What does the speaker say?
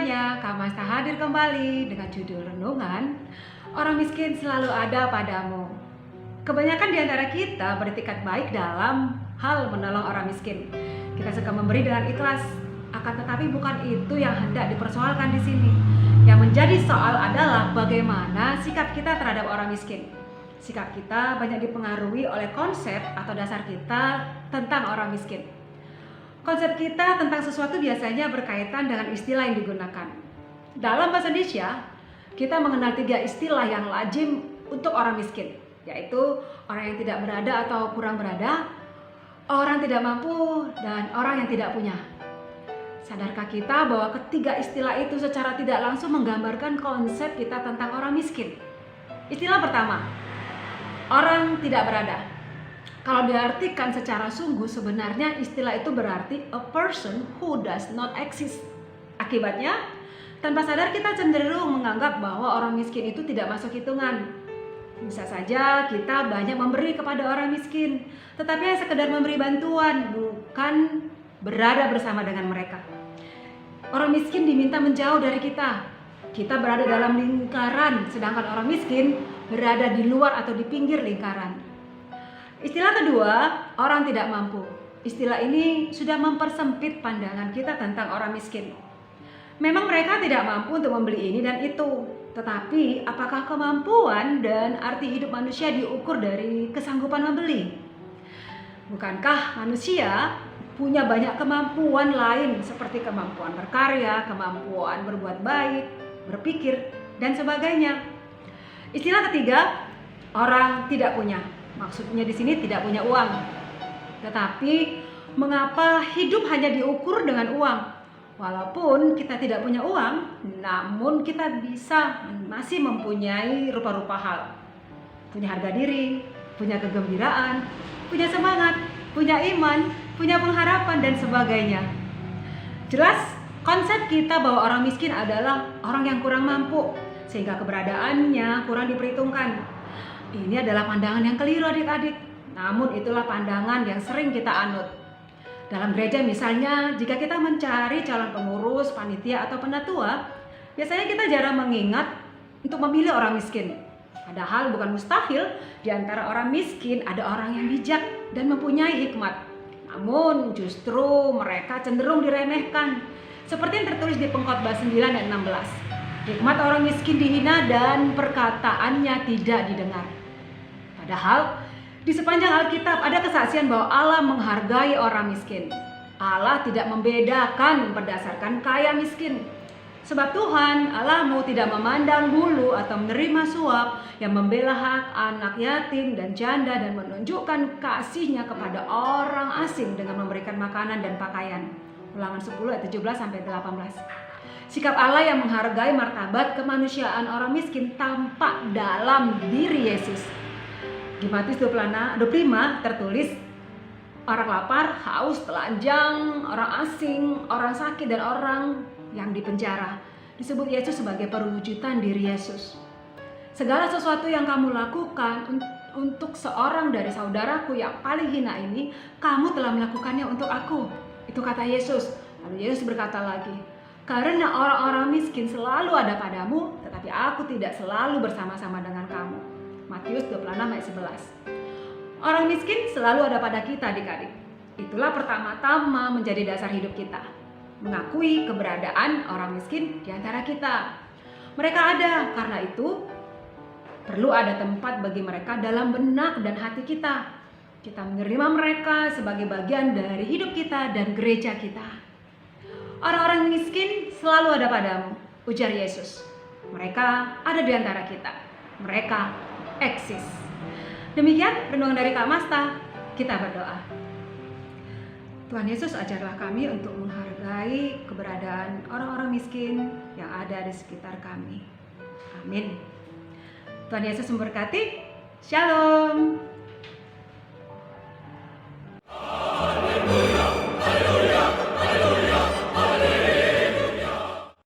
semuanya, Kak Masta hadir kembali dengan judul renungan Orang Miskin Selalu Ada Padamu. Kebanyakan di antara kita beretikat baik dalam hal menolong orang miskin. Kita suka memberi dengan ikhlas, akan tetapi bukan itu yang hendak dipersoalkan di sini. Yang menjadi soal adalah bagaimana sikap kita terhadap orang miskin. Sikap kita banyak dipengaruhi oleh konsep atau dasar kita tentang orang miskin. Konsep kita tentang sesuatu biasanya berkaitan dengan istilah yang digunakan. Dalam bahasa Indonesia, kita mengenal 3 istilah yang lazim untuk orang miskin, yaitu orang yang tidak berada atau kurang berada, orang tidak mampu, dan orang yang tidak punya. Sadarkah kita bahwa ketiga istilah itu secara tidak langsung menggambarkan konsep kita tentang orang miskin? Istilah pertama, orang tidak berada. Kalau diartikan secara sungguh, sebenarnya istilah itu berarti a person who does not exist. Akibatnya, tanpa sadar kita cenderung menganggap bahwa orang miskin itu tidak masuk hitungan. Bisa saja kita banyak memberi kepada orang miskin, tetapi hanya sekedar memberi bantuan, bukan berada bersama dengan mereka. Orang miskin diminta menjauh dari kita. Kita berada dalam lingkaran, sedangkan orang miskin berada di luar atau di pinggir lingkaran. Istilah kedua, orang tidak mampu. Istilah ini sudah mempersempit pandangan kita tentang orang miskin. Memang mereka tidak mampu untuk membeli ini dan itu. Tetapi apakah kemampuan dan arti hidup manusia diukur dari kesanggupan membeli? Bukankah manusia punya banyak kemampuan lain seperti kemampuan berkarya, kemampuan berbuat baik, berpikir, dan sebagainya? Istilah ketiga, orang tidak punya. Maksudnya di sini tidak punya uang. Tetapi mengapa hidup hanya diukur dengan uang? Walaupun kita tidak punya uang, namun kita masih mempunyai rupa-rupa hal. Punya harga diri, punya kegembiraan, punya semangat, punya iman, punya pengharapan, dan sebagainya. Jelas konsep kita bahwa orang miskin adalah orang yang kurang mampu, sehingga keberadaannya kurang diperhitungkan. Ini adalah pandangan yang keliru adik-adik, namun itulah pandangan yang sering kita anut. Dalam gereja misalnya, jika kita mencari calon pengurus, panitia, atau penatua, biasanya kita jarang mengingat untuk memilih orang miskin. Padahal bukan mustahil, di antara orang miskin ada orang yang bijak dan mempunyai hikmat. Namun justru mereka cenderung diremehkan, seperti yang tertulis di Pengkhotbah 9 dan 16. Hikmat orang miskin dihina dan perkataannya tidak didengar. Padahal di sepanjang Alkitab ada kesaksian bahwa Allah menghargai orang miskin. Allah tidak membedakan berdasarkan kaya miskin. Sebab Tuhan Allahmu tidak memandang bulu atau menerima suap, yang membela hak anak yatim dan janda dan menunjukkan kasihnya kepada orang asing dengan memberikan makanan dan pakaian. Ulangan 10 ayat 17-18. Sikap Allah yang menghargai martabat kemanusiaan orang miskin tampak dalam diri Yesus. Di Matius 25 tertulis, orang lapar, haus, telanjang, orang asing, orang sakit, dan orang yang dipenjara. Disebut Yesus sebagai perwujudan diri Yesus. Segala sesuatu yang kamu lakukan untuk seorang dari saudaraku yang paling hina ini, kamu telah melakukannya untuk aku. Itu kata Yesus. Lalu Yesus berkata lagi, karena orang-orang miskin selalu ada padamu, tetapi aku tidak selalu bersama-sama dengan kamu. Matius 26 ayat 11. Orang miskin selalu ada pada kita adik-adik. Itulah pertama-tama menjadi dasar hidup kita. Mengakui keberadaan orang miskin di antara kita. Mereka ada, karena itu perlu ada tempat bagi mereka dalam benak dan hati kita. Kita menerima mereka sebagai bagian dari hidup kita dan gereja kita. Orang-orang miskin selalu ada padamu, ujar Yesus. Mereka ada di antara kita. Mereka eksis. Demikian renungan dari Kak Masta. Kita berdoa. Tuhan Yesus, ajarlah kami untuk menghargai keberadaan orang-orang miskin yang ada di sekitar kami. Amin. Tuhan Yesus memberkati. Shalom.